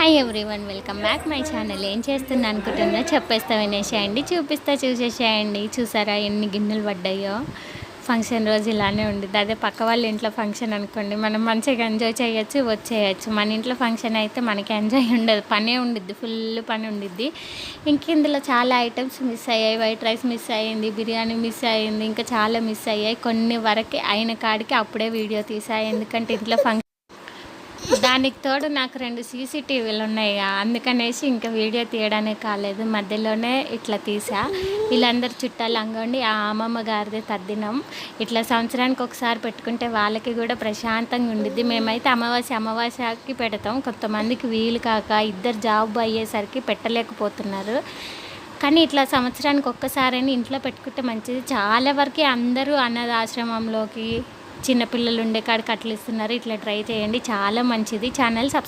Hi everyone, welcome back my channel. ఏం చేస్తున్నా అనుకుంటున్నా చెప్పేస్తా, వినేసేయండి. చూసేసేయండి. చూసారా ఎన్ని గిన్నెలు పడ్డాయో. ఫంక్షన్ రోజు ఇలానే ఉండిద్ది. అదే పక్క వాళ్ళ ఇంట్లో ఫంక్షన్ అనుకోండి, మనం మంచిగా ఎంజాయ్ చేయొచ్చు, వచ్చేయచ్చు. మన ఇంట్లో ఫంక్షన్ అయితే మనకి ఎంజాయ్ ఉండదు, పనే ఉండిద్ది, ఫుల్ పని ఉండిద్ది. ఇంక ఇందులో చాలా ఐటమ్స్ మిస్ అయ్యాయి. వైట్ రైస్ మిస్ అయ్యింది, బిర్యానీ మిస్ అయ్యింది, ఇంకా చాలా మిస్ అయ్యాయి. కొన్ని వరకే అయిన కాడికి అప్పుడే వీడియో తీసాయి, ఎందుకంటే ఇంట్లో ఫంక్షన్. దానికి తోడు నాకు 2 సీసీటీవీలు ఉన్నాయి, అందుకనేసి ఇంకా వీడియో తీయడానికి కాలేదు. మధ్యలోనే ఇట్లా తీసా. వీళ్ళందరూ చుట్టాలు అంగండి. ఆ అమ్మమ్మ గారిదే తద్దినం. ఇట్లా సంవత్సరానికి ఒకసారి పెట్టుకుంటే వాళ్ళకి కూడా ప్రశాంతంగా ఉండిద్ది. మేమైతే అమావాస్యకి పెడతాం. కొంతమందికి వీలు కాక ఇద్దరు జాబ్ అయ్యేసరికి పెట్టలేకపోతున్నారు. కానీ ఇట్లా సంవత్సరానికి ఒక్కసారైనా ఇంట్లో పెట్టుకుంటే మంచిది. చాలా వరకు అందరూ అనాథాశ్రమంలోకి చిన్నపిల్లలు ఉండే కాడికి అట్లా ఇస్తున్నారు. ఇట్లా ట్రై చేయండి, చాలా మంచిది. Channel subscribe